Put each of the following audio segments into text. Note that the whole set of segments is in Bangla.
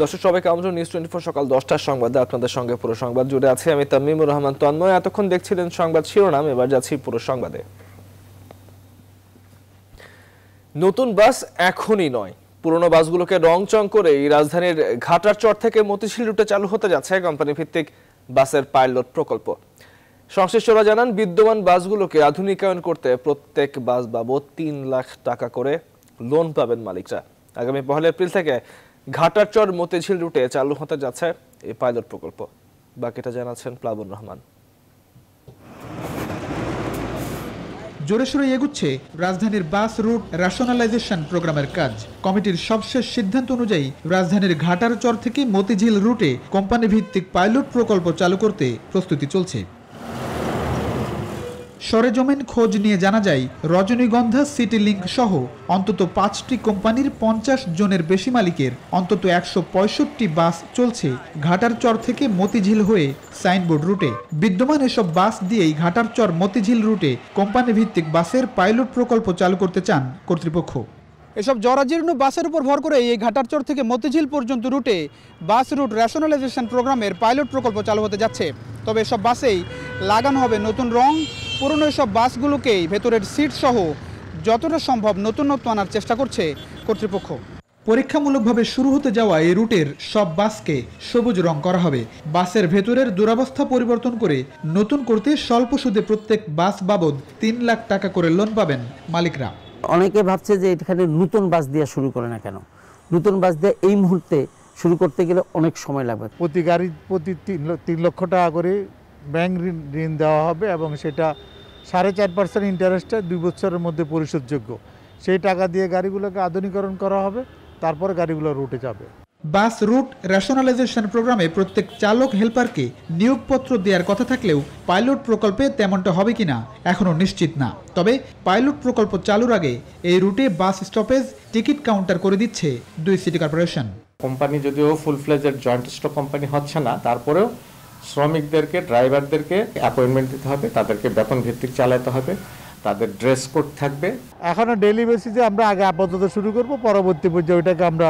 দর্শক সবাইকে আমন্ত্রণ নিউজ 24 সকাল 10টার সংবাদে আপনাদের সঙ্গে পুরো সংবাদ জুড়ে আছে আমি তামিমুর রহমান তন্ময়। এতক্ষণ দেখছিলেন সংবাদ শিরোনাম, এবার যাচ্ছি পুরো সংবাদে। নতুন বাস এখনই নয়, পুরনো বাসগুলোকে রংচং করে রাজধানীর ঘাটারচর থেকে মতিঝিল রুটে চালু হতে যাচ্ছে কোম্পানি ভিত্তিক বাসের পাইলট প্রকল্প। সংশ্লিষ্টরা জানান, বিদ্যমান বাসগুলোকে আধুনিকায়ন করতে প্রত্যেক বাস বাবদ 3 লাখ টাকা করে লোন পাবেন মালিকরা। আগামী 1 এপ্রিল থেকে ঘাটারচর মতিঝিল রুটে চালু হতে যাচ্ছে এই পাইলট প্রকল্প। বাকিটা জানাচ্ছেন প্লাবন রহমান। জোরে সোরে এগুচ্ছে রাজধানীর বাস রুট রেশনালাইজেশন প্রোগ্রামের কাজ। কমিটির সবশেষ সিদ্ধান্ত অনুযায়ী রাজধানীর ঘাটারচর থেকে মতিঝিল রুটে কোম্পানি ভিত্তিক পাইলট প্রকল্প চালু করতে প্রস্তুতি চলছে। সরেজমিন খোঁজ নিয়ে জানা যায়, রজনীগন্ধা, সিটি লিংক সহ অন্তত 5টি কোম্পানির 50 জনের বেশি মালিকের অন্তত 165 বাস চলছে ঘাটারচর থেকে মতিঝিল হয়ে সাইনবোর্ড রুটে। বিদ্যমান এসব বাস দিয়েই ঘাটারচর মতিঝিল রুটে কোম্পানি ভিত্তিক বাসের পাইলট প্রকল্প চালু করতে চান কর্তৃপক্ষ। এসব জরাজীর্ণ বাসের উপর ভর করে এই ঘাটারচর থেকে মতিঝিল পর্যন্ত রুটে বাস রুট রেশনালাইজেশন প্রোগ্রামের পাইলট প্রকল্প চালু হতে যাচ্ছে। তবে এসব বাসেই লাগানো হবে নতুন রং। পুরনো এসব বাসগুলোকেই ভেতরের সিট সহ যতটা সম্ভব নতুনত্ব আনার চেষ্টা করছে কর্তৃপক্ষ। পরীক্ষামূলকভাবে শুরু হতে যাওয়া এই রুটের সব বাসকে সবুজ রং করা হবে। বাসের ভেতরের দুরবস্থা পরিবর্তন করে নতুন করতে স্বল্প সুদে প্রত্যেক বাস বাবদ 3 লাখ টাকা করে লোন পাবেন মালিকরা। অনেকে ভাবছে যে এখানে নতুন বাস দিয়ে শুরু করে না কেন। নতুন বাস দিয়ে এই মুহূর্তে শুরু করতে গেলে অনেক সময় লাগবে। প্রতি গাড়ি প্রতি 3 লক্ষ টাকা করে ব্যাংক ঋণ দেওয়া হবে এবং সেটা 4.5% ইন্টারেস্টে 2 বছরের মধ্যে পরিশোধযোগ্য। সেই টাকা দিয়ে গাড়িগুলোকে আধুনিকরণ করা হবে, তারপরে গাড়িগুলো রুটে যাবে। বাস রুট রেশনালাইজেশন প্রোগ্রামে প্রত্যেক চালক হেল্পারকে নিয়োগপত্র দেওয়ার কথা থাকলেও পাইলট প্রকল্পে তেমনটা হবে কিনা এখনো নিশ্চিত না। তবে পাইলট প্রকল্প চালুর আগে এই রুটে বাস স্টপেজ টিকিট কাউন্টার করে দিচ্ছে 2 সিটি কর্পোরেশন। কোম্পানি যদিও full fledged joint stock company হচ্ছে না, তারপরেও শ্রমিকদেরকে, ড্রাইভারদেরকে অ্যাপয়েন্টমেন্ট দিতে হবে, তাদেরকে বেতন ভিত্তিক চালাতে হবে, তাদের ড্রেস কোড থাকবে। এখনো ডেইলি বেসিসে আমরা আগে আপাতত শুরু করব, পরবর্তী পর্যায়ে ওইটাকে আমরা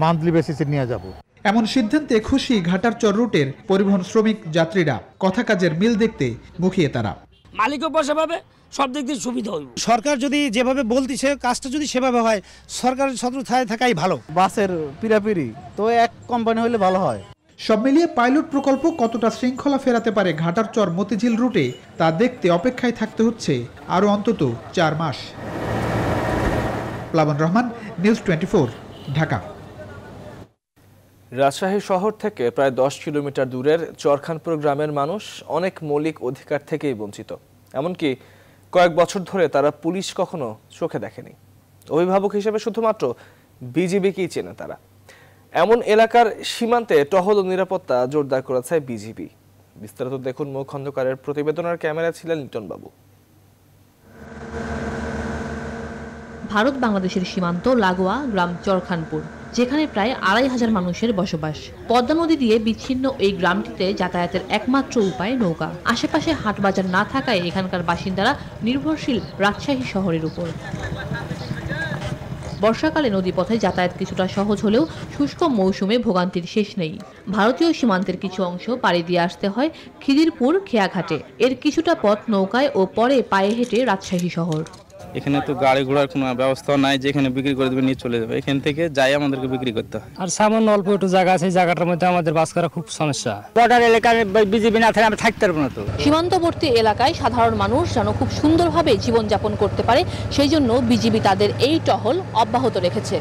মান্থলি বেসিসে নিয়ে যাব। এমন সিদ্ধান্তে খুশি ঘাটারচর রুটের পরিবহন শ্রমিক যাত্রীরা। কথা কাজের মিল দেখতে মুখিয়ে তারা। মালিকও পয়সা পাবে, সব দিক দিয়ে সুবিধা হইব। সরকার যদি যেভাবে বলতেছে কাজটা যদি সেভাবে হয়, সরকারের ছত্রছায়ায় থাকাই ভালো। বাসের পিরাপিরি তো এক কোম্পানি হলে ভালো হয়। সব মিলিয়ে পাইলট প্রকল্প কতটা শৃঙ্খলা ফেরাতে পারে ঘাটারচর মতিঝিল রুটে তা দেখতে অপেক্ষায় থাকতে হচ্ছে আরও অন্তত 4 মাস। প্লাবন রহমান, নিউজ 24, ঢাকা। রাজশাহী শহর থেকে প্রায় 10 কিলোমিটার দূরের চরখানপুর গ্রামের মানুষ অনেক মৌলিক অধিকার থেকেই বঞ্চিত। এমনকি কয়েক বছর ধরে তারা পুলিশ কখনো চোখে দেখেনি। অভিভাবক হিসেবে শুধুমাত্র বিজিবিকেই চেনে তারা। এমন এলাকার সীমান্তে টহল ও নিরাপত্তা জোরদার করেছে বিজিবি। বিস্তারিত দেখুন মৌ খন্দকারের প্রতিবেদনের ক্যামেরায় ছিলেন লিটন বাবু। ভারত বাংলাদেশের সীমান্ত লাগোয়া গ্রাম চরখানপুর, যেখানে প্রায় 2500 মানুষের বসবাস। পদ্মা নদী দিয়ে বিচ্ছিন্ন এই গ্রামটিতে যাতায়াতের একমাত্র উপায় নৌকা। আশেপাশে হাট বাজার না থাকায় এখানকার বাসিন্দারা নির্ভরশীল রাজশাহী শহরের উপর। বর্ষাকালে নদীপথে যাতায়াত কিছুটা সহজ হলেও শুষ্ক মৌসুমে ভোগান্তির শেষ নেই। ভারতীয় সীমান্তের কিছু অংশ পাড়ি দিয়ে আসতে হয় খিদিরপুর খেয়াঘাটে। এর কিছুটা পথ নৌকায় ও পরে পায়ে হেঁটে রাজশাহী শহর। এখানে তো গাড়ি ঘোড়ার কোনো ব্যবস্থা নাই যে এখানে বিক্রি করে দেবে নিয়ে চলে যাবে। এখান থেকে যাই আমাদেরকে বিক্রি করতে হয়। আর সামান্য অল্প একটু জায়গা আছে, জায়গাটার মধ্যে আমাদের বাস করা খুব সমস্যা। বর্ডার এলাকায় বিজিবি না থাকলে আমরা থাকতে পারবো না। তো সীমান্তবর্তী এলাকায় সাধারণ মানুষ যেন খুব সুন্দরভাবে জীবনযাপন করতে পারে, সেই জন্য বিজিবি তাদের এই টহল অব্যাহত রেখেছে।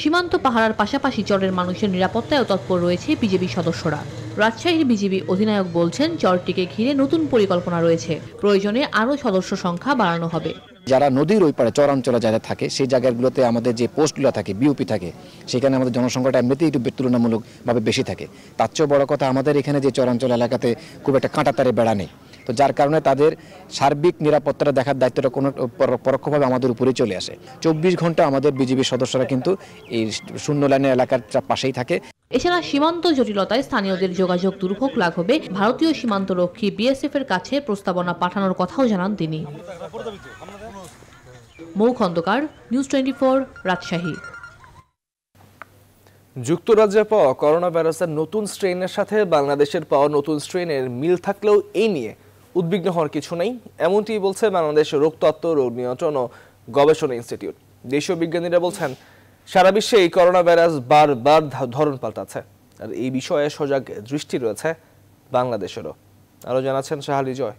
সীমান্ত পাহারার পাশাপাশি চরের মানুষের নিরাপত্তায়ও তৎপর রয়েছে বিজিবি সদস্যরা। রাজশাহীর বিজিবি অধিনায়ক বলছেন, চরটিকে ঘিরে নতুন পরিকল্পনা রয়েছে। প্রয়োজনে আরও সদস্য সংখ্যা বাড়ানো হবে। যারা নদীর ওই পারে চরাঞ্চলে যারা থাকে সেই জায়গাগুলোতে আমাদের যে পোস্টগুলো থাকে, বিওপি থাকে, সেখানে আমাদের জনসংখ্যাটা এমনিতেই একটু তুলনামূলকভাবে বেশি থাকে। তার চেয়েও বড় কথা, আমাদের এখানে যে চরাঞ্চল এলাকাতে খুব একটা কাঁটাতারে বেড়া নেই, তো যার কারণে তাদের সার্বিক নিরাপত্তাটা দেখার দায়িত্বটা কোনো পরোক্ষভাবে আমাদের উপরেই চলে আসে। 24 ঘন্টা আমাদের বিজিবির সদস্যরা কিন্তু এই শূন্য লাইনের এলাকার পাশেই থাকে। এছাড়া সীমান্ত জটিলতায় স্থানীয়দের যোগাযোগ দুর্ভোগ লাঘবে ভারতীয় সীমান্তরক্ষী বিএসএফ এর কাছে প্রস্তাবনা পাঠানোর কথাও জানান তিনি। মৌ খন্দকার, নিউজ 24, রাজশাহী। যুক্তরাজ্যে পাওয়া করোনা ভাইরাসের নতুন স্ট্রেনের সাথে বাংলাদেশের পাওয়া নতুন স্ট্রেনের মিল থাকলেও এই নিয়ে উদ্বিগ্ন হওয়ার কিছু নেই, এমনটি বলছে বাংলাদেশ রোগতত্ত্ব, রোগ নিয়ন্ত্রণ ও গবেষণা ইনস্টিটিউট। দেশীয় বিজ্ঞানীরা বলছেন, সারা বিশ্বে এই করোনা ভাইরাস বারবার ধরন পাল্টাচ্ছে, আর এই বিষয়ে সজাগ দৃষ্টি রয়েছে বাংলাদেশেরও। আরও জানাচ্ছেন শাহালি জয়।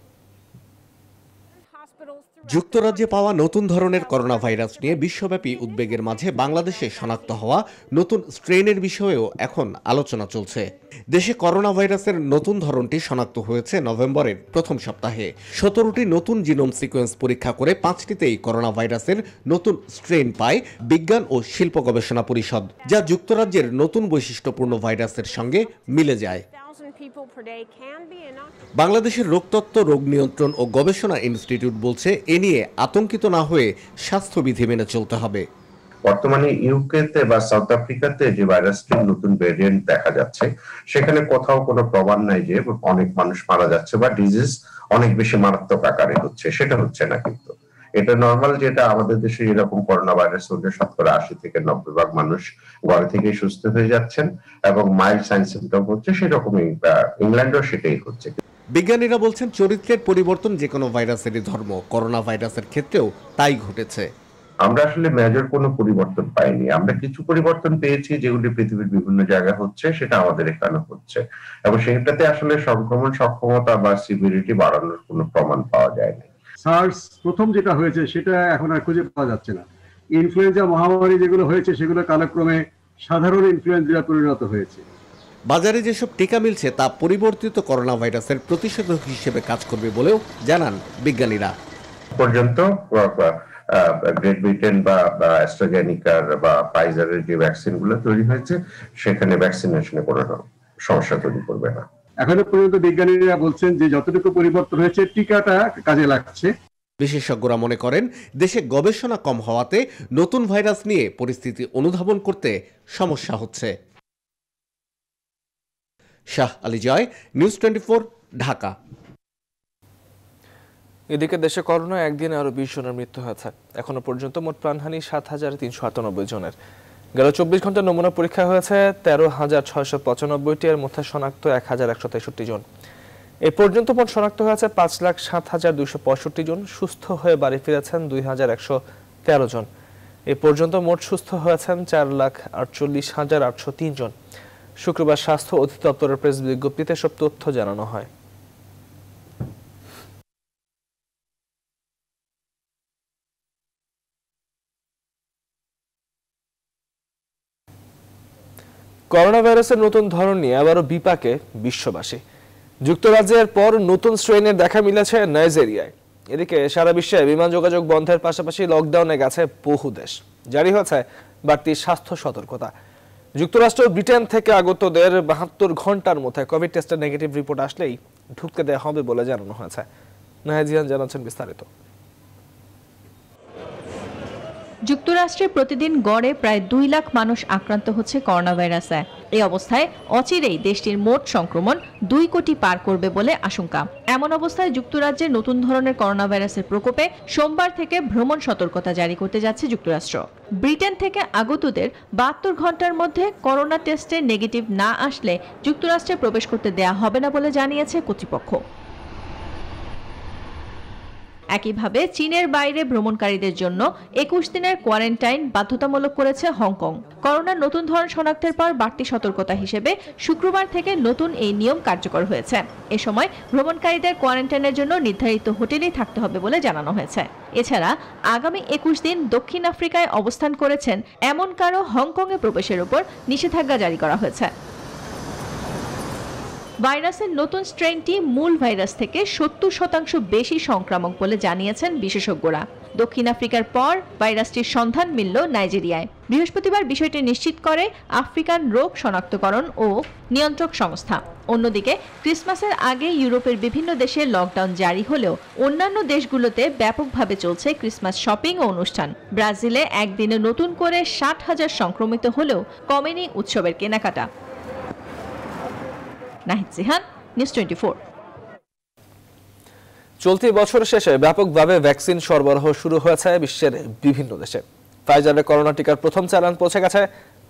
যুক্তরাজ্যে পাওয়া নতুন ধরনের করোনা ভাইরাস নিয়ে বিশ্বব্যাপী উদ্বেগের মাঝে বাংলাদেশে শনাক্ত হওয়া নতুন স্ট্রেনের বিষয়েও এখন আলোচনা চলছে। দেশে করোনা ভাইরাসের নতুন ধরনটি শনাক্ত হয়েছে নভেম্বরের প্রথম সপ্তাহে। 17টি নতুন জিনোম সিকোয়েন্স পরীক্ষা করে 5টিতেই করোনা ভাইরাসের নতুন স্ট্রেন পায় বিজ্ঞান ও শিল্প গবেষণা পরিষদ, যা যুক্তরাজ্যের নতুন বৈশিষ্ট্যপূর্ণ ভাইরাসের সঙ্গে মিলে যায়। বাংলাদেশের রোগতত্ত্ব, রোগ নিয়ন্ত্রণ ও গবেষণা ইনস্টিটিউট বলছে, এ নিয়ে আতঙ্কিত না হয়ে স্বাস্থ্যবিধি মেনে চলতে হবে। বর্তমানে ইউকেতে বা সাউথ আফ্রিকাতে যে ভাইরাসটির নতুন ভেরিয়েন্ট দেখা যাচ্ছে, সেখানে কোথাও কোনো প্রমাণ নাই যে অনেক মানুষ মারা যাচ্ছে বা ডিজিজ অনেক বেশি মারাত্মক আকারে হচ্ছে, সেটা হচ্ছে না। কিন্তু এটা নর্মাল, যেটা আমাদের দেশে এরকম করোনা ভাইরাস হলে 80 থেকে 90% মানুষ ঘরে থেকে সুস্থ হয়ে যাচ্ছেন এবং মাইল্ড সাইন সিম্পটম হচ্ছে, সেরকমই ইংল্যান্ডও সেটাই হচ্ছে। বিজ্ঞানীরা বলছেন, চরিত্রের পরিবর্তন যে কোনো ভাইরাসেরই ধর্ম, করোনা ভাইরাসের ক্ষেত্রেও তাই ঘটেছে। আমরা আসলে মেজর কোনো পরিবর্তন পাইনি, আমরা কিছু পরিবর্তন পেয়েছি যেগুলি পৃথিবীর বিভিন্ন জায়গায় হচ্ছে, সেটা আমাদের এখানে হচ্ছে, এবং সেটাতে আসলে সংক্রমণ সক্ষমতা বা সিভিরিটি বাড়ানোর কোনো প্রমাণ পাওয়া যায়নি। সার্স প্রথম যেটা হয়েছে সেটা এখন আর খুঁজে পাওয়া যাচ্ছে না। ইনফ্লুয়েঞ্জা মহামারী যেগুলো হয়েছে সেগুলো কালক্রমে সাধারণ ইনফ্লুয়েঞ্জা পরিণত হয়েছে। বাজারে যেসব টিকা মিলছে তা পরিবর্তিত করোনা ভাইরাসের প্রতিষেধক হিসেবে কাজ করবে বলেও জানান বিজ্ঞানীরা। পর্যন্ত গ্রেট ব্রিটেন বা অ্যাস্ট্রাজেনিকার বা ফাইজারের যে ভ্যাকসিন গুলো তৈরি হয়েছে, সেখানে ভ্যাকসিনেশনে কোনো সমস্যা তৈরি করবে না। এখনো পর্যন্ত বিজ্ঞানীরা বলছেন যে যতটুকু পরিবর্তন হয়েছে টিকাটা কাজে লাগছে। বিশেষজ্ঞরা মনে করেন, দেশে গবেষণা কম হওয়াতে নতুন ভাইরাস নিয়ে পরিস্থিতি অনুধাবন করতে সমস্যা হচ্ছে। শাহ আলী জয়, নিউজ 24, ঢাকা। এদিকে দেশে করোনা একদিনে আরো 20 জনের মৃত্যু হয়েছে। এখনো পর্যন্ত মোট প্রাণহানি 7,398 জনের। গেল 24 ঘন্টার নমুনা পরীক্ষা হয়েছে 13,695টি, এর মধ্যে শনাক্ত 1,163 জন। এ পর্যন্ত মোট শনাক্ত হয়েছে 5,07,265 জন। সুস্থ হয়ে বাড়ি ফিরেছেন 2,113 জন। এ পর্যন্ত মোট সুস্থ হয়েছেন 4,48,803 জন। শুক্রবার স্বাস্থ্য অধিদপ্তরের প্রেস বিজ্ঞপ্তিতে সব তথ্য জানানো হয়। করোনা ভাইরাসের নতুন ধরন নিয়ে আবারও বিপাকে বিশ্ববাসী। যুক্তরাজ্যের পর নতুন স্ট্রেনের দেখা মিলেছে নাইজেরিয়ায়। এদিকে সারা বিশ্বে বিমান যোগাযোগ বন্ধের পাশাপাশি লকডাউনে গেছে বহু দেশ। জারি হয়েছে বাড়তি স্বাস্থ্য সতর্কতা। যুক্তরাষ্ট্র, ব্রিটেন থেকে আগতদের 72 ঘন্টার মধ্যে কোভিড টেস্টের নেগেটিভ রিপোর্ট আসলেই ঢুকতে দেওয়া হবে বলে জানানো হয়েছে। নাহিজিয়ান জানাচ্ছেন বিস্তারিত। যুক্তরাষ্ট্রে প্রতিদিন গড়ে প্রায় 2 লাখ মানুষ আক্রান্ত হচ্ছে করোনা ভাইরাসে। এই অবস্থায় অচিরেই দেশটির মোট সংক্রমণ 2 কোটি পার করবে বলে আশঙ্কা। এমন অবস্থায় যুক্তরাজ্যে নতুন ধরনের করোনা ভাইরাসের প্রকোপে সোমবার থেকে ভ্রমণ সতর্কতা জারি করতে যাচ্ছে যুক্তরাষ্ট্র। ব্রিটেন থেকে আগতদের 72 ঘন্টার মধ্যে করোনা টেস্টে নেগেটিভ না আসলে যুক্তরাষ্ট্রে প্রবেশ করতে দেয়া হবে না বলে জানিয়েছে কর্তৃপক্ষ। একইভাবে চীনের বাইরে ভ্রমণকারীদের জন্য 21 দিনের কোয়ারেন্টাইন বাধ্যতামূলক করেছে হংকং। করোনার নতুন ধরন শনাক্তের পর বাড়তি সতর্কতা হিসেবে শুক্রবার থেকে নতুন এই নিয়ম কার্যকর হয়েছে। এ সময় ভ্রমণকারীদের কোয়ারেন্টাইনের জন্য নির্ধারিত হোটেলেই থাকতে হবে বলে জানানো হয়েছে। এছাড়া আগামী 21 দিন দক্ষিণ আফ্রিকায় অবস্থান করেছেন এমন কারো হংকংয়ে প্রবেশের উপর নিষেধাজ্ঞা জারি করা হয়েছে। ভাইরাসের নতুন স্ট্রেনটি মূল ভাইরাস থেকে 70% বেশি সংক্রামক বলে জানিয়েছেন বিশেষজ্ঞরা। দক্ষিণ আফ্রিকার পর ভাইরাসটির সন্ধান মিলল নাইজেরিয়ায়। বৃহস্পতিবার বিষয়টি নিশ্চিত করে আফ্রিকান রোগ শনাক্তকরণ ও নিয়ন্ত্রক সংস্থা। অন্যদিকে ক্রিসমাসের আগে ইউরোপের বিভিন্ন দেশে লকডাউন জারি হলেও অন্যান্য দেশগুলোতে ব্যাপকভাবে চলছে ক্রিসমাস শপিং ও অনুষ্ঠান। ব্রাজিলে একদিনে নতুন করে 60,000 সংক্রমিত হলেও কমেনি উৎসবের কেনাকাটা। নাহিদ জিহান, নিউজ 24। চলতি বছরের শেষে ব্যাপকভাবে ভ্যাকসিন সরবরাহ শুরু হয়েছে বিশ্বের বিভিন্ন দেশে। ফাইজারের করোনা টিকার প্রথম চালান পৌঁছে গেছে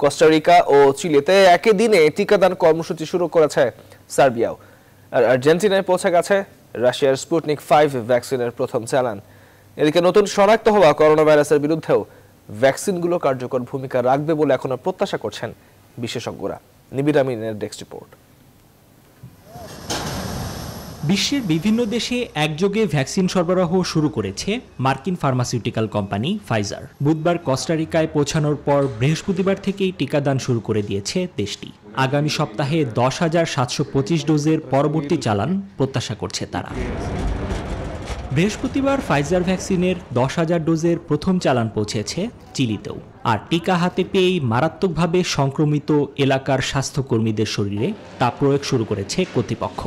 কোস্টারিকা ও চিলিতে একই দিনে টিকাদান কর্মসূচি শুরু করেছে সার্বিয়াও। আর আর্জেন্টিনায় পৌঁছে গেছে রাশিয়ার স্পুটনিক 5 ভ্যাকসিনের প্রথম চালান। এদিকে নতুন শনাক্ত হওয়া করোনা ভাইরাসের বিরুদ্ধেও ভ্যাকসিনগুলো কার্যকর ভূমিকা রাখবে বলে এখনো প্রত্যাশা করছেন বিশেষজ্ঞরা। নিবিড় আমিনের ডেস্ক রিপোর্ট। বিশ্বের বিভিন্ন দেশে একযোগে ভ্যাকসিন সরবরাহ শুরু করেছে মার্কিন ফার্মাসিউটিক্যাল কোম্পানি ফাইজার। বুধবার কোস্টারিকায় পৌঁছানোর পর বৃহস্পতিবার থেকেই টিকাদান শুরু করে দিয়েছে দেশটি। আগামী সপ্তাহে 10,725 ডোজের পরবর্তী চালান প্রত্যাশা করছে তারা। বৃহস্পতিবার ফাইজার ভ্যাকসিনের 10,000 ডোজের প্রথম চালান পৌঁছেছে চিলিতেও। আর টিকা হাতে পেয়েই মারাত্মকভাবে সংক্রমিত এলাকার স্বাস্থ্যকর্মীদের শরীরে তা প্রয়োগ শুরু করেছে কর্তৃপক্ষ।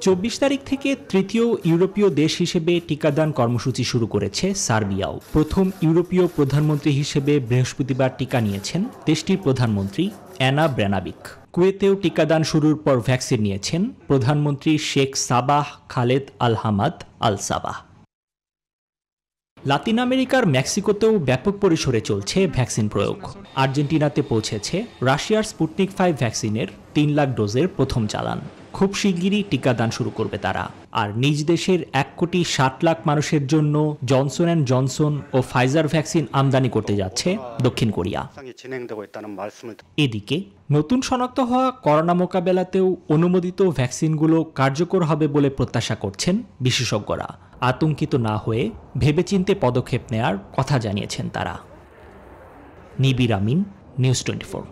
24 তারিখ থেকে তৃতীয় ইউরোপীয় দেশ হিসেবে টিকাদান কর্মসূচি শুরু করেছে সার্বিয়াও। প্রথম ইউরোপীয় প্রধানমন্ত্রী হিসেবে বৃহস্পতিবার টিকা নিয়েছেন দেশটির প্রধানমন্ত্রী অ্যানা ব্র্যানাবিক। কুয়েতেও টিকাদান শুরুর পর ভ্যাকসিন নিয়েছেন প্রধানমন্ত্রী Sheikh Sabah Khaled Al Hamad Al Sabah. Latin আমেরিকার মেক্সিকোতেও ব্যাপক পরিসরে চলছে ভ্যাকসিন প্রয়োগ। আর্জেন্টিনাতে পৌঁছেছে রাশিয়ার স্পুটনিক 5 ভ্যাকসিনের 3 লাখ ডোজের প্রথম চালান। খুব শিগগিরই টিকাদান শুরু করবে তারা। আর নিজ দেশের 1,60,00,000 মানুষের জন্য জনসন অ্যান্ড জনসন ও ফাইজার ভ্যাকসিন আমদানি করতে যাচ্ছে দক্ষিণ কোরিয়া। এদিকে নতুন শনাক্ত হওয়া করোনা মোকাবেলাতেও অনুমোদিত ভ্যাকসিনগুলো কার্যকর হবে বলে প্রত্যাশা করছেন বিশেষজ্ঞরা। আতঙ্কিত না হয়ে ভেবেচিন্তে পদক্ষেপ নেয়ার কথা জানিয়েছেন তারা। নিবিড় আমিন, নিউজ 24।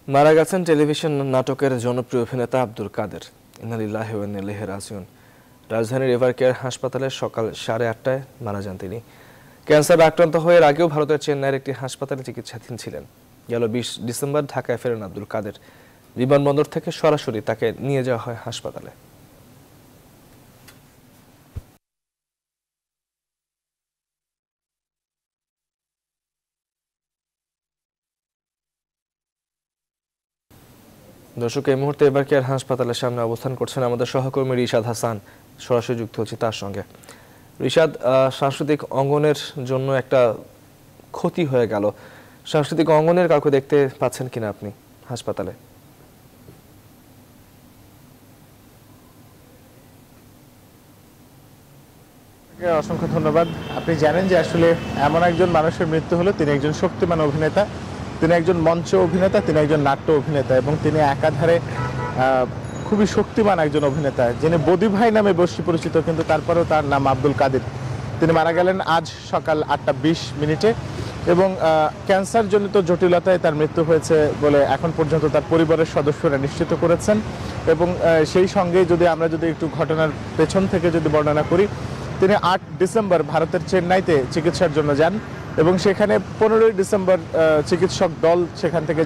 মারা গেছেন টেলিভিশন নাটকের জনপ্রিয় অভিনেতা আব্দুল কাদের। ইন্না লিল্লাহি ওয়া ইন্না ইলাইহি রাজিউন। রাজধানীর এভারকেয়ার হাসপাতালে সকাল 8:30টায় মারা যান তিনি। ক্যান্সার আক্রান্ত হয়ে আগেও ভারতের চেন্নাইয়ের একটি হাসপাতালে চিকিৎসাধীন ছিলেন। গেল 20 ডিসেম্বর ঢাকায় ফেরেন আব্দুল কাদের। বিমানবন্দর থেকে সরাসরি তাকে নিয়ে যাওয়া হয় হাসপাতালে। দর্শক, এই মুহূর্তে এভারকেয়ার হাসপাতালের সামনে অবস্থান করছেন আমাদের সহকর্মী রিশাদ হাসান। সরাসরি যুক্ত হচ্ছে তার সঙ্গে। রিশাদ, সাংস্কৃতিক অঙ্গনের জন্য একটা ক্ষতি হয়ে গেল। সাংস্কৃতিক অঙ্গনের কাউকে দেখতে পাচ্ছেন কিনা আপনি হাসপাতালে? অসংখ্য ধন্যবাদ। আপনি জানেন যে আসলে এমন একজন মানুষের মৃত্যু হলো, তিনি একজন শক্তিমান অভিনেতা, তিনি একজন মঞ্চ অভিনেতা, তিনি একজন নাট্য অভিনেতা এবং তিনি একাধারে খুবই শক্তিমান একজন অভিনেতা, যিনি বদি ভাই নামে বেশি পরিচিত, কিন্তু তারপরেও তার নাম আব্দুল কাদের। তিনি মারা গেলেন আজ সকাল 8:20 এবং ক্যান্সারজনিত জটিলতায় তার মৃত্যু হয়েছে বলে এখন পর্যন্ত তার পরিবারের সদস্যরা নিশ্চিত করেছেন। এবং সেই সঙ্গে আমরা যদি একটু ঘটনার পেছন থেকে যদি বর্ণনা করি, তিনি 8 ডিসেম্বর ভারতের চেন্নাইতে চিকিৎসার জন্য যান এবং সেখানে 15 ডিসেম্বর চিকিৎসক দল সেখান থেকে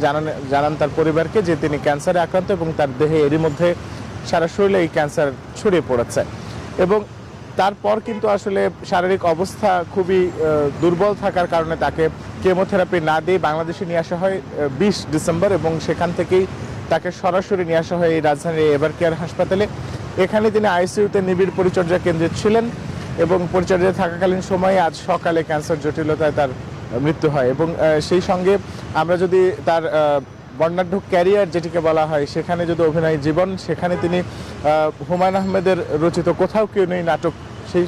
জানান তার পরিবারকে যে তিনি ক্যান্সারে আক্রান্ত এবং তার দেহে এরই মধ্যে সারা শরীরে এই ক্যান্সার ছড়িয়ে পড়েছে। এবং তারপর কিন্তু আসলে শারীরিক অবস্থা খুবই দুর্বল থাকার কারণে তাকে কেমোথেরাপি না দিয়ে বাংলাদেশে নিয়ে আসা হয় 20 ডিসেম্বর এবং সেখান থেকেই তাকে সরাসরি নিয়ে আসা হয় এই রাজধানীর এভারকেয়ার হাসপাতালে। এখানে তিনি আইসিইউতে নিবিড় পরিচর্যা কেন্দ্রে ছিলেন এবং পরিচর্যায় থাকাকালীন সময়ে আজ সকালে ক্যান্সার জটিলতায় তার মৃত্যু হয়। এবং সেই সঙ্গে আমরা যদি তার বর্ণাঢ্য ক্যারিয়ার যেটিকে বলা হয় সেখানে যদি অভিনয় জীবন, সেখানে তিনি হুমায়ুন আহমেদের রচিত কোথাও কেউ নেই নাটক,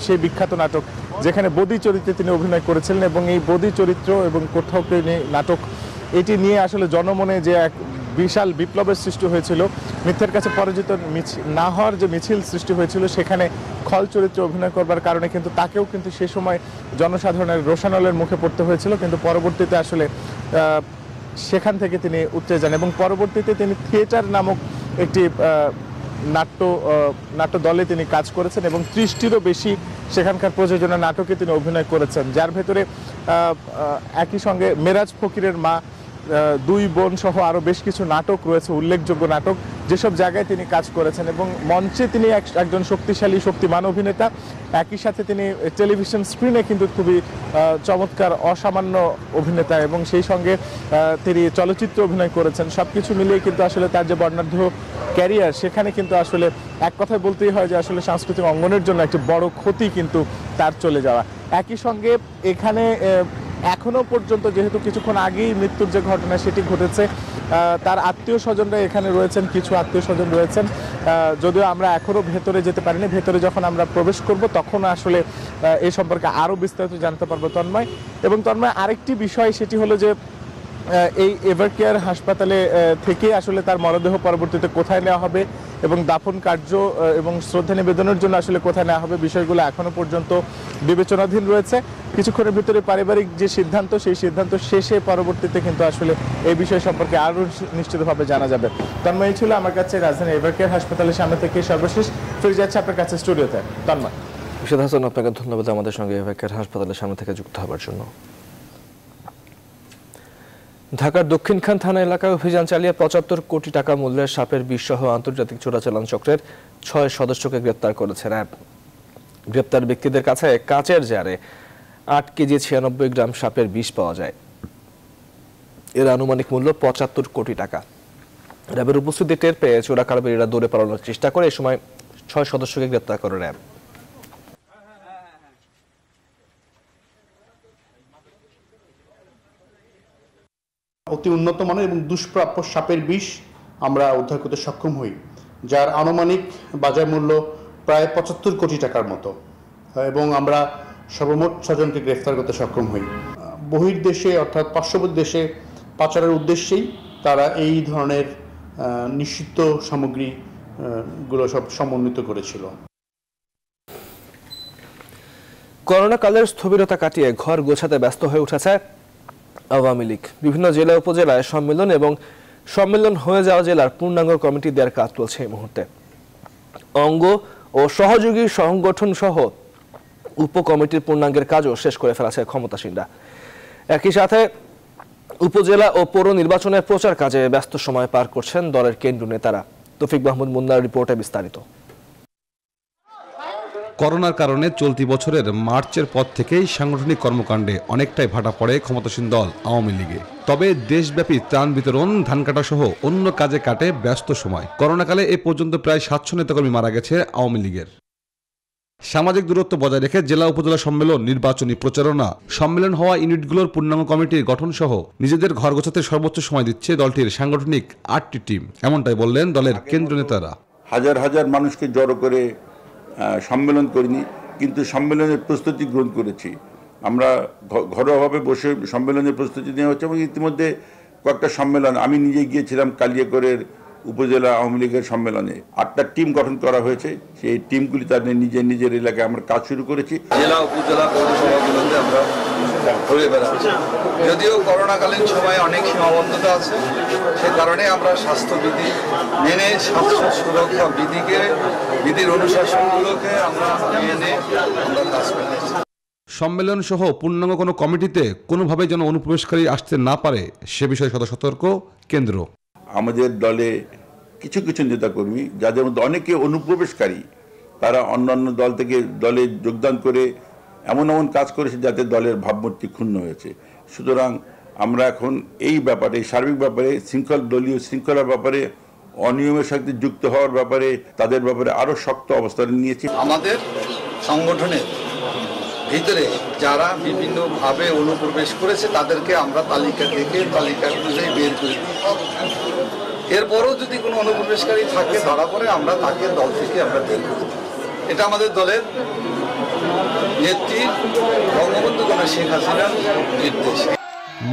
সেই বিখ্যাত নাটক যেখানে বদি চরিত্রে তিনি অভিনয় করেছিলেন এবং এই বদি চরিত্র এবং কোথাও কেউ নেই নাটক এটি নিয়ে আসলে জনমনে যে এক বিশাল বিপ্লবের সৃষ্টি হয়েছিল, মিথ্যের কাছে পরাজিত না হওয়ার যে মিছিল সৃষ্টি হয়েছিল, সেখানে খল চরিত্রে অভিনয় করবার কারণে কিন্তু তাকেও কিন্তু সে সময় জনসাধারণের রোষানলের মুখে পড়তে হয়েছিল। কিন্তু পরবর্তীতে আসলে সেখান থেকে তিনি উতরে যান এবং পরবর্তীতে তিনি থিয়েটার নামক একটি নাট্য দলে তিনি কাজ করেছেন এবং 30টিরও বেশি সেখানকার প্রযোজনা নাটকে তিনি অভিনয় করেছেন, যার ভেতরে একই সঙ্গে মেরাজ ফকিরের মা, 2 বোন সহ আরও বেশ কিছু নাটক রয়েছে, উল্লেখযোগ্য নাটক, যেসব জায়গায় তিনি কাজ করেছেন। এবং মঞ্চে তিনি একজন শক্তিশালী শক্তিমান অভিনেতা, একই সাথে তিনি টেলিভিশন স্ক্রিনে কিন্তু খুবই চমৎকার অসামান্য অভিনেতা এবং সেই সঙ্গে তিনি চলচ্চিত্রে অভিনয় করেছেন। সব কিছু মিলিয়ে কিন্তু আসলে তার যে বর্ণাঢ্য ক্যারিয়ার, সেখানে কিন্তু আসলে এক কথায় বলতেই হয় যে আসলে সাংস্কৃতিক অঙ্গনের জন্য একটি বড় ক্ষতি কিন্তু তার চলে যাওয়া। একই সঙ্গে এখানে এখনো পর্যন্ত যেহেতু কিছুক্ষণ আগেই মৃত্যুর যে ঘটনা সেটি ঘটেছে, তার আত্মীয় স্বজনরা এখানে রয়েছেন, কিছু আত্মীয় স্বজন রয়েছেন, যদিও আমরা এখনো ভেতরে যেতে পারিনি। ভেতরে যখন আমরা প্রবেশ করব তখন আসলে এই সম্পর্কে আরও বিস্তারিত জানতে পারবো তন্ময়। এবং তন্ময়, আরেকটি বিষয় সেটি হলো যে এই এভারকেয়ার হাসপাতালে থেকে আসলে তার মরদেহ পরবর্তীতে কোথায় নেওয়া হবে এবং দাফন কার্য এবং শ্রদ্ধা নিবেদনের জন্য আসলে কোথায় নেওয়া হবে, বিষয়গুলো এখনো পর্যন্ত বিবেচনাধীন রয়েছে। কিছুক্ষণের ভিতরে পারিবারিক যে সিদ্ধান্ত, সেই সিদ্ধান্ত শেষে পরবর্তীতে কিন্তু আসলে এই বিষয় সম্পর্কে আরও নিশ্চিতভাবে জানা যাবে। তন্ময়, ছিল আমার কাছে রাজধানী এভারকেয়ার হাসপাতালের সামনে থেকে সর্বশেষ। ফিরে যাচ্ছে আপনার কাছে স্টুডিওতে। তন্ময়। ইরশাদ হাসান, আপনাকে ধন্যবাদ আমাদের সঙ্গে এভারকেয়ার হাসপাতালের সামনে থেকে যুক্ত হওয়ার জন্য। ঢাকার দক্ষিণখান থানা এলাকায় অভিযান চালিয়ে ৭৫ কোটি টাকা মূল্যের সাপের বিষ সহ আন্তর্জাতিক চোরাচালান চক্রের ৬ সদস্যকে গ্রেপ্তার করেছে র্যাব। গ্রেপ্তার ব্যক্তিদের কাছে কাচের জারে ৮ কেজি ৯৬ গ্রাম সাপের বিষ পাওয়া যায়। এর আনুমানিক মূল্য ৭৫ কোটি টাকা। র্যাবের উপস্থিতি টের পেয়ে চোরা কারবারিরা দৌড়ে পালানোর চেষ্টা করে এ সময় ৬ সদস্যকে গ্রেপ্তার করে র্যাব। অতি উন্নত মানের এবং দুষ্প্রাপ্য সাপের বিষ আমরা উদ্ধার করতে সক্ষম হই, যার আনুমানিক বাজার মূল্য প্রায় ৭৫ কোটি টাকার মতো, এবং আমরা সর্বমোট ৬ জনকে গ্রেফতার করতে সক্ষম হই। বহির্দেশে অর্থাৎ পার্শ্ববর্তী দেশে পাচারের উদ্দেশ্যেই তারা এই ধরনের নিষিদ্ধ সামগ্রীগুলো সব সমন্বিত করেছিল। করোনা কালের স্থবিরতা কাটিয়ে ঘর গোছাতে ব্যস্ত হয়ে উঠেছে আওয়ামী লীগ। বিভিন্ন জেলা উপজেলায় সম্মেলন এবং সম্মেলন হয়ে যাওয়া জেলার পূর্ণাঙ্গ কমিটি দেওয়ার কাজ চলছে এই মুহূর্তে। অঙ্গ ও সহযোগী সংগঠন সহ উপকমিটির পূর্ণাঙ্গের কাজও শেষ করে ফেলেছে ক্ষমতাসীনরা। একই সাথে উপজেলা ও পৌর নির্বাচনের প্রচার কাজে ব্যস্ত সময় পার করছেন দলের কেন্দ্রীয় নেতারা। তৌফিক মাহমুদ মুন্নার রিপোর্টে বিস্তারিত। করোনার কারণে চলতি বছরের মার্চের পর থেকেই সাংগঠনিক কর্মকাণ্ডে অনেকটাই ভাটা পড়ে ক্ষমতাসীন দল আওয়ামী লীগে। তবে দেশব্যাপী ত্রাণ বিতরণ, ধান কাটা সহ অন্য কাজে কাটে ব্যস্ত সময়। করোনাকালে এ পর্যন্ত প্রায় ৭০০ নেতাকর্মী মারা গেছে আওয়ামী লীগের। সামাজিক দূরত্ব বজায় রেখে জেলা উপজেলা সম্মেলন, নির্বাচনী প্রচারণা, সম্মেলন হওয়া ইউনিটগুলোর পূর্ণাঙ্গ কমিটির গঠন সহ নিজেদের ঘর গোছাতে সর্বোচ্চ সময় দিচ্ছে দলটির সাংগঠনিক ৮টি টিম। এমনটাই বললেন দলের কেন্দ্রীয় নেতারা। হাজার হাজার মানুষকে জড়ো করে সম্মেলন করিনি, কিন্তু সম্মেলনের প্রস্তুতি গ্রহণ করেছি। আমরা ঘরোয়াভাবে বসে সম্মেলনের প্রস্তুতি নেওয়া হচ্ছে এবং ইতিমধ্যে কয়েকটা সম্মেলন আমি নিজে গিয়েছিলাম কালিয়াকৈরের উপজেলা আওয়ামী লীগের সম্মেলনে। ৮টা টিম গঠন করা হয়েছে। সেই টিমগুলি তাদের নিজের নিজের এলাকায় আমরা কাজ শুরু করেছি। জেলা উপজেলা পৌরসভাগুলোতে আমরা ঘুরে বেড়াচ্ছি। যদিও করোনাকালীন সময়ে অনেক সীমাবদ্ধতা আছে, সে কারণে আমরা স্বাস্থ্যবিধি মেনে, স্বাস্থ্য সুরক্ষা বিধির অনুশাসনগুলোকে আমরা মেনে আমরা কাজ করতেছি। সম্মেলন সহ পূর্ণাঙ্গ কোনো কমিটিতে কোনোভাবে যেন অনুপ্রবেশকারী আসতে না পারে সে বিষয়ে সতর্ক কেন্দ্র। আমাদের দলে কিছু কিছু নেতাকর্মী যাদের মধ্যে অনেকে অনুপ্রবেশকারী, তারা অন্যান্য দল থেকে দলে যোগদান করে এমন এমন কাজ করেছে যাতে দলের ভাবমূর্তি ক্ষুণ্ণ হয়েছে। সুতরাং আমরা এখন এই ব্যাপারে, সার্বিক ব্যাপারে, দলীয় শৃঙ্খলার ব্যাপারে, অনিয়মের সাথে যুক্ত হওয়ার ব্যাপারে, তাদের ব্যাপারে আরো শক্ত অবস্থান নিয়েছি। আমাদের সংগঠনের ভিতরে যারা বিভিন্নভাবে অনুপ্রবেশ করেছে তাদেরকে আমরা তালিকা অনুযায়ী বের করে দিই। এরপরও যদি কোনো অনুপ্রবেশকারী থাকে ধরা পড়ে, আমরা তাকে দল থেকে আমরা বের করে দিই। এটা আমাদের দলের নেত্রী বঙ্গবন্ধু কন্যা শেখ হাসিনার নির্দেশ।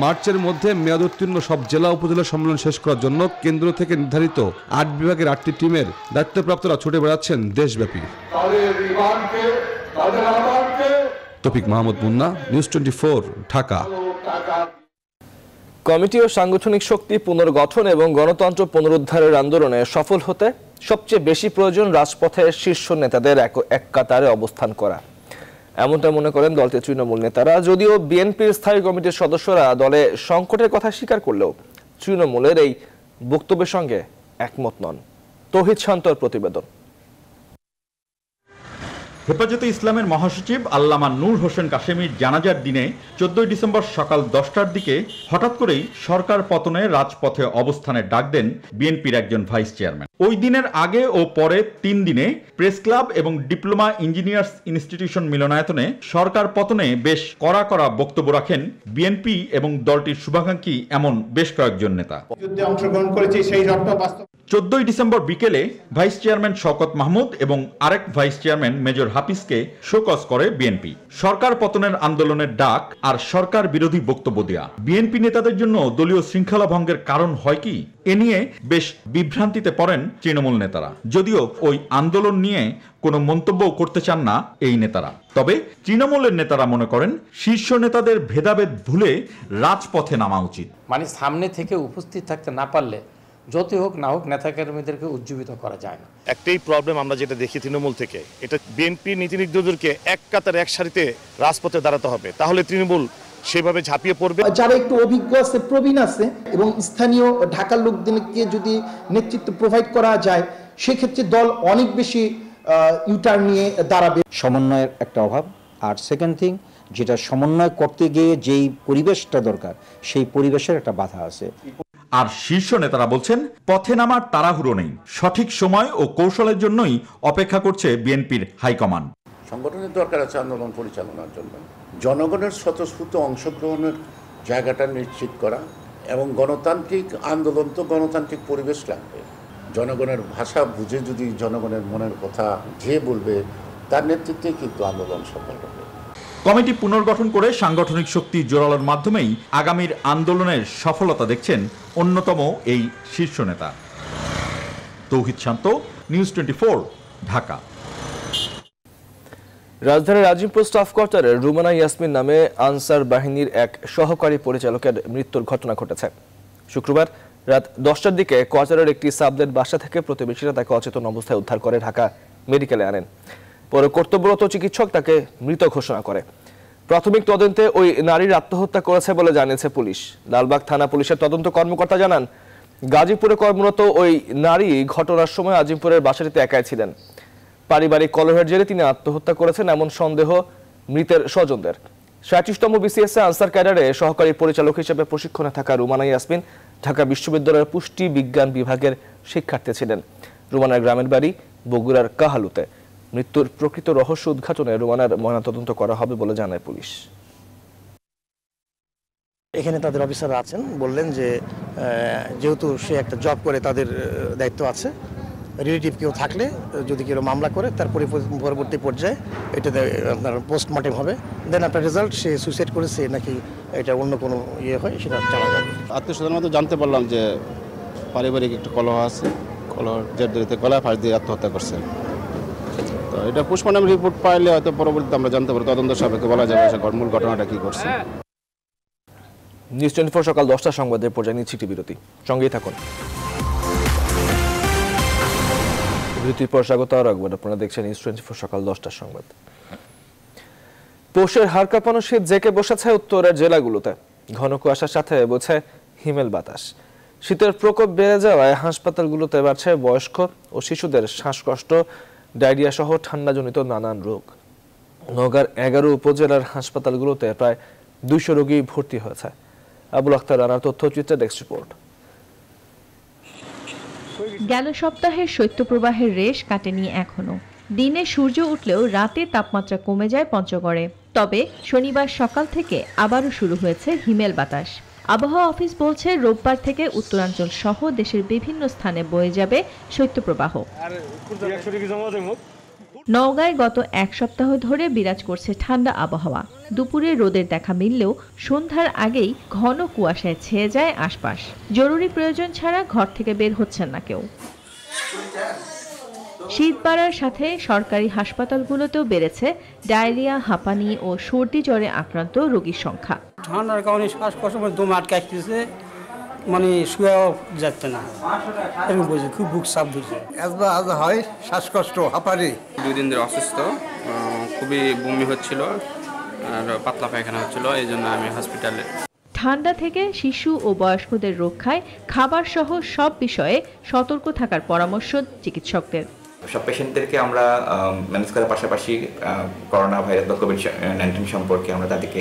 মার্চের মধ্যে মেয়াদোত্তীর্ণ সব জেলা উপজেলা সম্মেলন শেষ করার জন্য কেন্দ্র থেকে নির্ধারিত ৮ বিভাগের ৮টি টিমের দায়িত্বপ্রাপ্তরা ছুটে বেড়াচ্ছেন দেশব্যাপী। তৌফিক মাহমুদ মুন্না, নিউজ 24, ঢাকা। কমিটি ও সাংগঠনিক শক্তি পুনর্গঠন এবং গণতন্ত্র পুনরুদ্ধারের আন্দোলনে সফল হতে সবচেয়ে বেশি প্রয়োজন রাজপথের শীর্ষ নেতাদের এক কাতারে অবস্থান করা। এমনটা মনে করেন দলটির তৃণমূল নেতারা। যদিও বিএনপির স্থায়ী কমিটির সদস্যরা দলে সংকটের কথা স্বীকার করলেও তৃণমূলের এই বক্তব্যের সঙ্গে একমত নন। তৌহিদ শান্তর প্রতিবেদন। হেফাজতে ইসলামের মহাসচিব আল্লামা নূর হোসেন কাশেমির জানাজার দিনে 14 ডিসেম্বর সকাল 10টার দিকে হঠাৎ করেই সরকার পতনে রাজপথে অবস্থানের ডাক দেন বিএনপির একজন ভাইস চেয়ারম্যান। ওই দিনের আগে ও পরে 3 দিনে প্রেস ক্লাব এবং ডিপ্লোমা ইঞ্জিনিয়ার্স ইনস্টিটিউশন মিলনায়তনে সরকার পতনে বেশ কড়া কড়া বক্তব্য রাখেন বিএনপি এবং দলটির শুভাকাঙ্ক্ষী এমন বেশ কয়েকজন নেতা। যুদ্ধে অংশগ্রহণ করেছে সেই রক্ত বাস্তব। 14 ডিসেম্বর বিকেলে ভাইস চেয়ারম্যান শওকত মাহমুদ এবং আরেক ভাইস চেয়ারম্যান মেজর হাফিজকে শোকজ করে বিএনপি। সরকার পতনের আন্দোলনের ডাক আর সরকার বিরোধী বক্তব্য দেয়া বিএনপি নেতাদের জন্য দলীয় শৃঙ্খলা ভঙ্গের কারণ হয় কি, এ নিয়ে বেশ বিভ্রান্তিতে পড়েন তৃণমূল নেতারা। যদিও ওই আন্দোলন নিয়ে কোনো মন্তব্য করতে চান না এই নেতারা। তবে তৃণমূলের নেতারা মনে করেন শীর্ষ নেতাদের ভেদাভেদ ভুলে রাজপথে নামা উচিত। মানে সামনে থেকে উপস্থিত থাকতে না পারলে যতই হোক না হোক নেতাকর্মীদেরকে উজ্জীবিত করা যায় না। একটাই প্রবলেম আমরা যেটা দেখি তৃণমূল থেকে, এটা বিএনপি নীতি নির্ধারকদেরকে এক কাতার এক সারিতে রাজপথে দাঁড়াতে হবে, তাহলে তৃণমূল সেভাবে ঝাঁপিয়ে পড়বে। যারা একটু অভিজ্ঞ আছে, প্রবীণ আছে এবং স্থানীয় ঢাকার লোকদেরকে যদি নেতৃত্ব প্রোভাইড করা যায়, সেক্ষেত্রে দল অনেক বেশি ইউটার্ন নিয়ে দাঁড়াবে। সমন্বয়ের একটা অভাব, আর সেকেন্ড থিং যেটা সমন্বয় করতে গিয়ে যেই পরিবেশটা দরকার সেই পরিবেশের একটা বাধা আছে। আর শীর্ষ নেতারা বলছেন পথে নামার তাড়াহুড়ো নেই, সঠিক সময় ও কৌশলের জন্যই অপেক্ষা করছে বিএনপির হাইকমান্ড। সংগঠনের দরকার আছে আন্দোলন পরিচালনার জন্য, জনগণের স্বতঃস্ফূর্ত অংশগ্রহণের জায়গাটা নিশ্চিত করা, এবং গণতান্ত্রিক আন্দোলন তো গণতান্ত্রিক পরিবেশ লাগবে। জনগণের ভাষা বুঝে যদি জনগণের মনের কথা যে বলবে তার নেতৃত্বে কিন্তু আন্দোলন সফল হবে। কমিটি পুনর্গঠন করে সাংগঠনিক শক্তি জোরালোর মাধ্যমেই আগামীর আন্দোলনের সফলতা দেখছেন অন্যতম এই শীর্ষ নেতা। তৌহিদ শান্ত, নিউজ 24, ঢাকা। রাজধানীর আজিমপুর স্টাফ কোয়ার্টারে রুমানা ইয়াসমিন নামে আনসার বাহিনীর এক সহকারী পরিচালকের মৃত্যুর ঘটনা ঘটেছে। শুক্রবার রাত 10টার দিকে কোয়ার্টারের একটি সাবলেট বাসা থেকে প্রতিবেশীরা তাকে অচেতন অবস্থায় উদ্ধার করে ঢাকা মেডিকেলে আনেন। পরে কর্তব্যরত চিকিৎসক তাকে মৃত ঘোষণা করে। প্রাথমিক তদন্তে ওই নারীর আত্মহত্যা করেছে বলে জানিয়েছে পুলিশ। লালবাগ থানা পুলিশের তদন্ত কর্মকর্তা জানান, গাজীপুরে কর্মরত ওই নারী ঘটনার সময় আজিমপুরের বাসাটিতে একাই ছিলেন। পারিবারিক কলহের জেরে তিনি আত্মহত্যা করেছেন এমন সন্দেহ মৃতের স্বজনদের। 37তম বিসিএস আনসার ক্যাডারে সহকারী পরিচালক হিসেবে প্রশিক্ষণে থাকা রুমানা ইয়াসমিন ঢাকা বিশ্ববিদ্যালয়ের পুষ্টি বিজ্ঞান বিভাগের শিক্ষার্থী ছিলেন। রুমানার গ্রামের বাড়ি বগুড়ার কাহালুতে। মৃত্যুর প্রকৃত রহস্য উদ্ঘাটনে রুমানার ময়নাতদন্ত করা হবে বলে জানায় পুলিশ। এখানে তাদের অফিসাররা আছেন, বললেন যে যেহেতু সে একটা জব করে তাদের দায়িত্ব আছে, রিলেটিভ কেউ থাকলে যদি কেউ মামলা করে তার পরবর্তী পর্যায়ে এটাতে আপনার পোস্টমর্টেম হবে, দেন আপনার রেজাল্ট সে সুইসাইড করেছে নাকি এটা অন্য কোনো ইয়ে হয় সেটা জানা যাবে। আত্মীয় স্বজনের মধ্যে জানতে পারলাম যে পারিবারিক একটু কলহ আছে, কলহের জের ধরে গলায় ফাঁস দিয়ে আত্মহত্যা করছে। তো এটা পোস্টমর্টম রিপোর্ট পাইলে হয়তো পরবর্তীতে আমরা জানতে পারি, তদন্ত সাপেক্ষে বলা যাবে মূল ঘটনাটা কি করছে। নিউজ 24 সকাল 10টার সংবাদের পর্যায়ে নিচ্ছি একটি বিরতি, সঙ্গেই থাকুন। বিরতির পর স্বাগত আর একবার আপনারা দেখছেন নিউজ 24 সকাল 10টার সংবাদ। পৌষের হাড় কাঁপানো শীত জেঁকে বসেছে উত্তরের জেলাগুলোতে। ঘন কুয়াশার সাথে বইছে হিমেল বাতাস। শীতের প্রকোপ বেড়ে যাওয়ায় হাসপাতালগুলোতে বাড়ছে বয়স্ক ও শিশুদের শ্বাসকষ্ট, ডায়রিয়া সহ ঠান্ডাজনিত নানান রোগ। নওগাঁর 11 উপজেলার হাসপাতালগুলোতে প্রায় 200 রোগী ভর্তি হয়েছে। আবুল আখতার রানার তথ্যচিত্রে ডেস্ক রিপোর্ট। গেল সপ্তাহের শৈত্যপ্রবাহের রেশ কাটেনি এখনো। দিনে সূর্য উঠলেও রাতে তাপমাত্রা কমে যায় পঞ্চগড়ে। তবে শনিবার সকাল থেকে আবারও শুরু হয়েছে হিমেল বাতাস। আবহাওয়া অফিস বলছে রোববার থেকে উত্তরাঞ্চল সহ দেশের বিভিন্ন স্থানে বয়ে যাবে শৈত্যপ্রবাহ। নওগাঁয় গত এক সপ্তাহ ধরে বিরাজ করছে ঠান্ডা আবহাওয়া। দুপুরে রোদের দেখা মিললেও সন্ধ্যার আগেই ঘন কুয়াশায় ছেয়ে যায় আশপাশ। জরুরি প্রয়োজন ছাড়া ঘর থেকে বের হচ্ছেন না কেউ। শীত বাড়ার সাথে সরকারি হাসপাতালগুলোতেও বেড়েছে ডায়রিয়া, হাঁপানি ও সর্দি জ্বরে আক্রান্ত রোগীর সংখ্যা। ঠান্ডার কারণে শ্বাসকষ্ট দম আটকাইতেছে, মানে শুয়েও যাচ্ছে না, এরকম বলছে, খুব বুক চাপ দিচ্ছে। হয় শ্বাসকষ্ট, হাঁপানি। 2 দিন ধরে অসুস্থ, খুবই বমি হচ্ছিল আর পাতলা পায়খানা হচ্ছিল, এই জন্য আমি হসপিটালে। ঠান্ডা থেকে শিশু ও বয়স্কদের রক্ষায় খাবার সহ সব বিষয়ে সতর্ক থাকার পরামর্শ চিকিৎসকদের। সব পেশেন্টদেরকে আমরা ম্যানেজ করার পাশাপাশি করোনা ভাইরাস বা কোভিড-19 সম্পর্কে আমরা তাদেরকে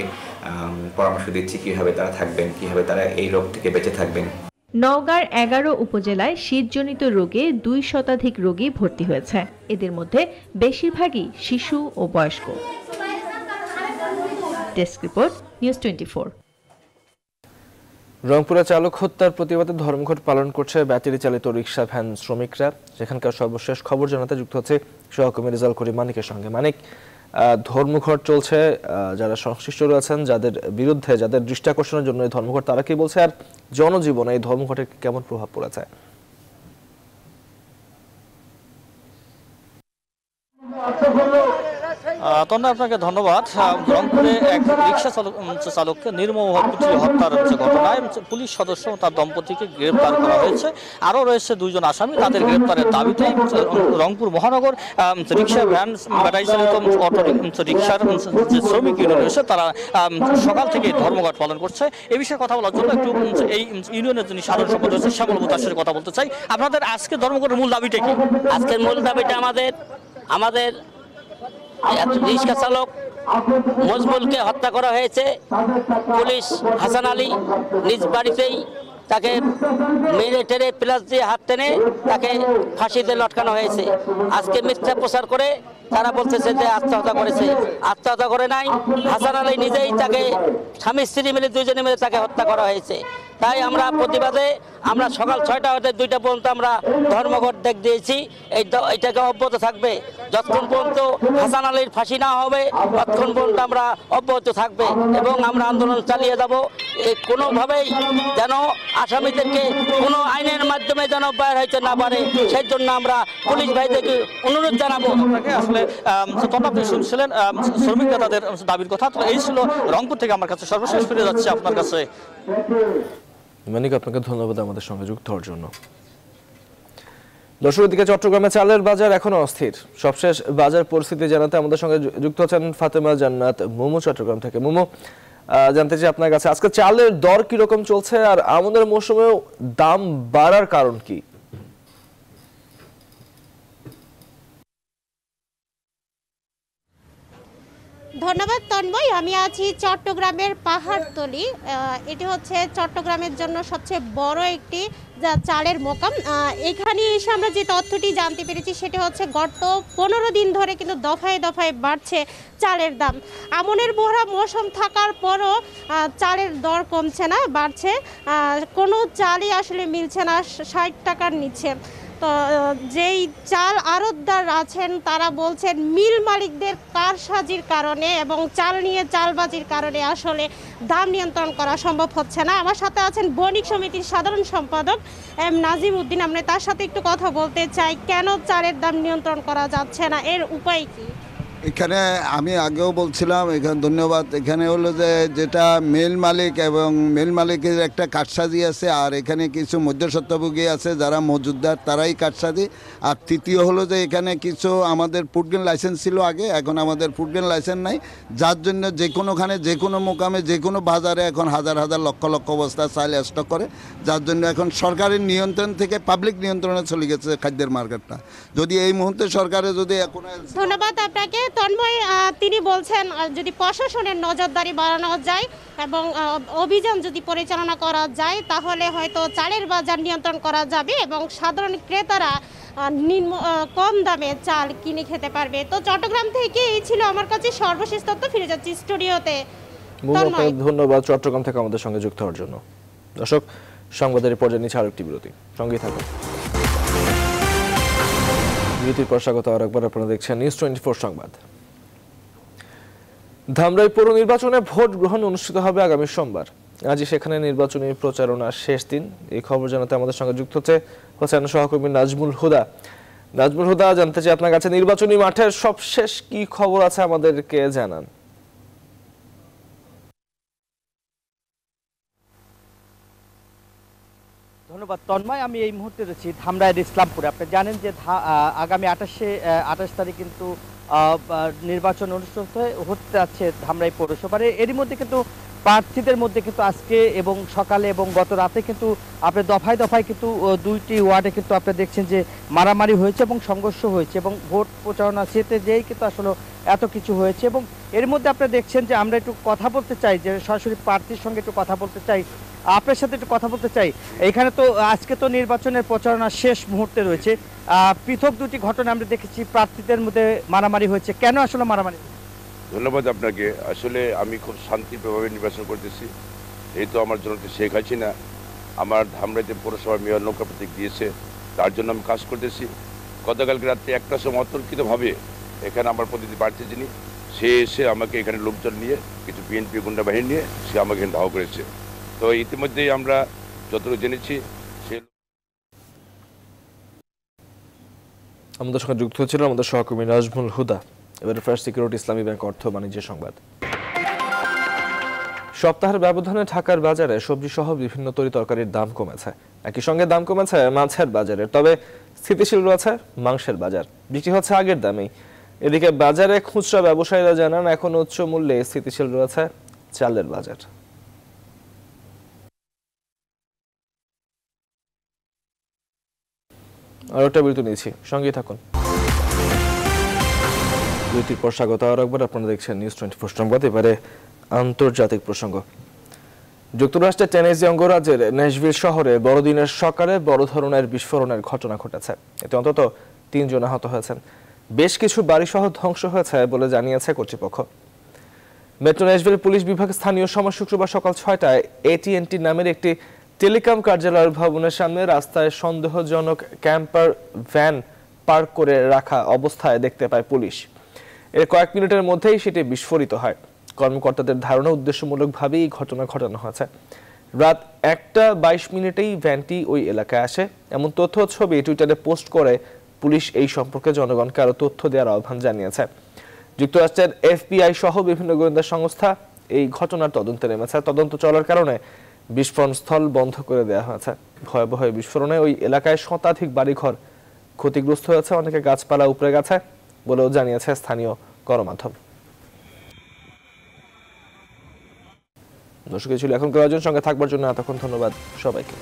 পরামর্শ দিচ্ছি কীভাবে তারা থাকবেন, কীভাবে তারা এই রোগ থেকে বেঁচে থাকবেন। নওগাঁর 11 উপজেলায় শীতজনিত রোগে 2 শতাধিক রোগী ভর্তি হয়েছে। এদের মধ্যে বেশিরভাগই শিশু ও বয়স্ক। Desk report, news 24। রংপুরে চালক হত্যার প্রতিবাদে ধর্মঘট পালন করছে ব্যাটারি চালিত রিক্সা ভ্যান শ্রমিকরা। সেখানকার সর্বশেষ খবর জানাতে যুক্ত হচ্ছে সহকর্মী রেজাল করিম মানিকের সঙ্গে। মানিক, ধর্মঘট চলছে, যারা সংশ্লিষ্ট রয়েছেন, যাদের বিরুদ্ধে, যাদের দৃষ্টি আকর্ষণের জন্য এই ধর্মঘট, তারা কি বলছে, আর জনজীবনে এই ধর্মঘটের কেমন প্রভাব পড়েছে? তন্ময়, আপনাকে ধন্যবাদ। রংপুরে এক রিক্সা চালককে নির্মমভাবে পিটিয়ে হত্যার ঘটনায় পুলিশ সদস্য ও তার দম্পতিকে গ্রেপ্তার করা হয়েছে। আরও রয়েছে 2 জন আসামি। তাদের গ্রেপ্তারের দাবিতেই রংপুর মহানগর রিক্সা ভ্যান ব্যাটারি চালিত অটো রিক্সার যে শ্রমিক ইউনিয়ন রয়েছে তারা সকাল থেকে ধর্মঘট পালন করছে। এই বিষয়ে কথা বলার জন্য একটু এই ইউনিয়নের যিনি সাধারণ সম্পাদক রয়েছে শ্যামল তার সাথে কথা বলতে চাই। আপনাদের আজকে ধর্মঘটের মূল দাবিটা কি? আজকের মূল দাবিটা আমাদের রিক্সা চালক মজবুলকে হত্যা করা হয়েছে। পুলিশ হাসান আলী নিজ বাড়িতেই তাকে মেরে টেনে প্লাস দিয়ে হাত টেনে তাকে ফাঁসিতে লটকানো হয়েছে। আজকে মিথ্যা প্রচার করে তারা বলতেছে যে আত্মহত্যা করেছে। আত্মহত্যা করে নাই, হাসান আলী নিজেই তাকে স্বামী স্ত্রী মিলে 2 জনে মিলে তাকে হত্যা করা হয়েছে। তাই আমরা প্রতিবাদে আমরা সকাল 6টা হতে 2টা পর্যন্ত আমরা ধর্মঘট ডাক দিয়েছি। এইটাকে অব্যাহত থাকবে যতক্ষণ পর্যন্ত হাসান আলীর ফাঁসি না হবে, ততক্ষণ পর্যন্ত আমরা অব্যাহত থাকবে এবং আমরা আন্দোলন চালিয়ে যাব। কোনোভাবেই যেন আসামিদেরকে কোনো আইনের মাধ্যমে যেন বাইর হইতে না পারে, সেই জন্য আমরা পুলিশ ভাইদেরকে অনুরোধ জানাবো। আসলে আপনি শুনছিলেন শ্রমিকরা তাদের দাবির কথা। তো এই ছিল রংপুর থেকে আমার কাছে সর্বশেষ ফিরে যাচ্ছে আপনার কাছে। মানিক, আপনাকে ধন্যবাদ আমাদের সঙ্গে যুক্ত হওয়ার জন্য। দর্শক, দিকে চট্টগ্রামে চালের বাজার এখনো অস্থির। সবশেষ বাজার পরিস্থিতি জানাতে আমাদের সঙ্গে যুক্ত হচ্ছেন ফাতেমা জান্নাত মুমু চট্টগ্রাম থেকে। মুমু, জানতে চাই আপনার কাছে আজকে চালের দর কিরকম চলছে, আর আমাদের মৌসুমেও দাম বাড়ার কারণ কি? ধন্যবাদ তন্ময়। আমি আছি চট্টগ্রামের পাহাড়তলি। এটি হচ্ছে চট্টগ্রামের জন্য সবচেয়ে বড় একটি চালের মোকাম। এখানে এসে আমরা যে তথ্যটি জানতে পেরেছি সেটি হচ্ছে গত 15 দিন ধরে কিন্তু দফায় দফায় বাড়ছে চালের দাম। আমনের ভরা মৌসুম থাকার পরও চালের দর কমছে না, বাড়ছে। কোনো চালই আসলে মিলছে না 60 টাকার নিচে। তো যেই চাল আড়তদার আছেন তারা বলছেন মিল মালিকদের কারসাজির কারণে এবং চাল নিয়ে চালবাজির কারণে আসলে দাম নিয়ন্ত্রণ করা সম্ভব হচ্ছে না। আমার সাথে আছেন বণিক সমিতির সাধারণ সম্পাদক এম নাজিম উদ্দিন। আমরা তার সাথে একটু কথা বলতে চাই, কেন চালের দাম নিয়ন্ত্রণ করা যাচ্ছে না, এর উপায় কি? এখানে আমি আগেও বলছিলাম, এখানে ধন্যবাদ। এখানে হলো যে যেটা মিল মালিক এবং মিল মালিকের একটা কারসাজি আছে, আর এখানে কিছু মধ্যস্বত্বভোগী আছে যারা মজুদদার, তারাই কারসাজি। আর তৃতীয় হলো যে এখানে কিছু আমাদের ফুডগ্রেন লাইসেন্স ছিল আগে, এখন আমাদের ফুডগ্রেন লাইসেন্স নাই, যার জন্য যে কোনোখানে যে কোনো মোকামে যে কোনো বাজারে এখন হাজার হাজার লক্ষ লক্ষ বস্তা চাল স্টক করে, যার জন্য এখন সরকারের নিয়ন্ত্রণ থেকে পাবলিক নিয়ন্ত্রণে চলে গেছে খাদ্যের মার্কেটটা। যদি এই মুহূর্তে সরকারে যদি এখন। ধন্যবাদ আপনাকে তন্ময়। তিনি বলছেন যদি প্রশাসনের নজরদারি বাড়ানো যায় এবং অভিযান যদি পরিচালনা করা যায় তাহলে হয়তো চালের বাজার নিয়ন্ত্রণ করা যাবে এবং সাধারণ ক্রেতারা কম দামে চাল কিনে খেতে পারবে। তো চট্টগ্রাম থেকে এই ছিল আমার কাছে সর্বশেষ তথ্য। ফিরে যাচ্ছি স্টুডিওতে। ধন্যবাদ চট্টগ্রাম থেকে আমাদের সঙ্গে যুক্ত হওয়ার জন্য। দর্শক, সংবাদের পর্যায়ে নিচ্ছে আরেকটি বিরতি, সঙ্গেই থাকুন। বিরতির পর স্বাগত আর একবার, আপনারা দেখছেন নিউজ 24 সংবাদ। ধামরাই পৌর নির্বাচনে ভোট গ্রহণ অনুষ্ঠিত হবে আগামী সোমবার। আজই সেখানে নির্বাচনী প্রচারণার শেষ দিন। এই খবর জানাতে আমাদের সঙ্গে যুক্ত হচ্ছেন সহকর্মী নাজমুল হুদা। নাজমুল হুদা, জানতে চাই আপনার কাছে নির্বাচনী মাঠের সবশেষ কি খবর আছে আমাদেরকে জানান। ধন্যবাদ তন্ময়। আমি এই মুহূর্তে রয়েছি ধামরাইয়ের ইসলামপুরে। আপনি জানেন যে আগামী 28 তারিখ কিন্তু নির্বাচন অনুষ্ঠিত হতে যাচ্ছে ধামরাই পৌরসভার। এরই মধ্যে কিন্তু প্রার্থীদের মধ্যে কিন্তু আজকে এবং সকালে এবং গত রাতে কিন্তু আপনি দফায় দফায় কিন্তু দুইটি ওয়ার্ডে কিন্তু আপনি দেখছেন যে মারামারি হয়েছে এবং সংঘর্ষ হয়েছে এবং ভোট প্রচারণা যেতে যেয়েই কিন্তু আসলে এত কিছু হয়েছে। এবং এর মধ্যে আপনি দেখছেন যে আমরা একটু কথা বলতে চাই, যে সরাসরি প্রার্থীর সঙ্গে একটু কথা বলতে চাই, আপনার সাথে একটু কথা বলতে চাই। এখানে তো আজকে তো নির্বাচনের প্রচারণা শেষ মুহূর্তে রয়েছে, পৃথক দুটি ঘটনা আমরা দেখেছি, প্রার্থীদের মধ্যে মারামারি হয়েছে, কেন আসলে মারামারি? ধন্যবাদ আপনাকে। আসলে আমি খুব শান্তিপ্রভাবে নির্বাচন করতেছি। এই তো আমার জন্য শেখ হাসিনা আমার ধামরাইতে পৌরসভার মেয়র নৌকা প্রতীক দিয়েছে, তার জন্য আমি কাজ করতেছি। গতকালকে রাত্রে 1টার সময় অতর্কিতভাবে এখানে আমার প্রতিনিধি প্রার্থী যিনি, সে এসে আমাকে এখানে লোকজন নিয়ে কিছু বিএনপি গুন্ডা বাহিনী নিয়ে সে আমাকে এখানে ধাওয়া করেছে। তো ইতিমধ্যেই আমরা যতটুকু জেনেছি সে আমাদের সঙ্গে যুক্ত হচ্ছিল আমাদের সহকর্মী নাজমুল হুদা। এবারে ফার্স্ট সিকিউরিটি ইসলামী ব্যাংক অর্থ বাণিজ্য সংবাদ। সপ্তাহের ব্যবধানে ঢাকার বাজারে সবজি সহ বিভিন্ন তরি তরকারির দাম কমেছে, একই সঙ্গে দাম কমেছে মাছের বাজারে, তবে স্থিতিশীল রয়েছে মাংসের বাজার, বিক্রি হচ্ছে আগের দামেই। এদিকে বাজারে খুচরা ব্যবসায়ীরা জানান এখন উচ্চ মূল্যে স্থিতিশীল রয়েছে চালের বাজার। আর একটা বিরতি নিয়েছি, সঙ্গে থাকুন। বিরতির পর স্বাগত আর একবার, আপনারা দেখছেন নিউজ 24 সংবাদ। এবারে আন্তর্জাতিক প্রসঙ্গ। যুক্তরাষ্ট্রের টেনেসি অঙ্গরাজ্যের ন্যাশভিল শহরে বড়দিনের সকালে বড় ধরনের বিস্ফোরণের ঘটনা ঘটেছে, এতে অন্তত 3 জন আহত হয়েছেন, বেশ কিছু বাড়িসহ ধ্বংস হয়েছে বলে জানিয়েছে কর্তৃপক্ষ। মেট্রো ন্যাশভিল পুলিশ বিভাগ স্থানীয় সময় শুক্রবার সকাল 6টায় AT&T নামের একটি টেলিকম কার্যালয়ের ভবনের সামনে রাস্তায় সন্দেহজনক ক্যাম্পার ভ্যান পার্ক করে রাখা অবস্থায় দেখতে পায় পুলিশ। এর কয়েক মিনিটের মধ্যেই সেটি বিস্ফোরিত হয়। কর্মকর্তাদের ধারণা উদ্দেশ্যমূলকভাবেই এই ঘটনা ঘটানো হয়েছে। রাত 1:22 ভ্যানটি ওই এলাকায় আসে, এমন তথ্য ছবি টুইটারে পোস্ট করে পুলিশ এই সম্পর্কে জনগণকে আরও তথ্য দেওয়ার আহ্বান জানিয়েছে। যুক্তরাষ্ট্রের FBI সহ বিভিন্ন গোয়েন্দা সংস্থা এই ঘটনার তদন্তে নেমেছে। তদন্ত চলার কারণে বিস্ফোরণ স্থল বন্ধ করে দেওয়া হয়েছে। ভয়াবহ বিস্ফোরণে ওই এলাকায় শতাধিক বাড়িঘর ক্ষতিগ্রস্ত হয়েছে, অনেকে গাছপালা উপড়ে গেছে বলেও জানিয়েছে স্থানীয় গণমাধ্যম। দর্শক ছিল এখনকার আয়োজন, সঙ্গে থাকবার জন্য এতক্ষণ ধন্যবাদ সবাইকে।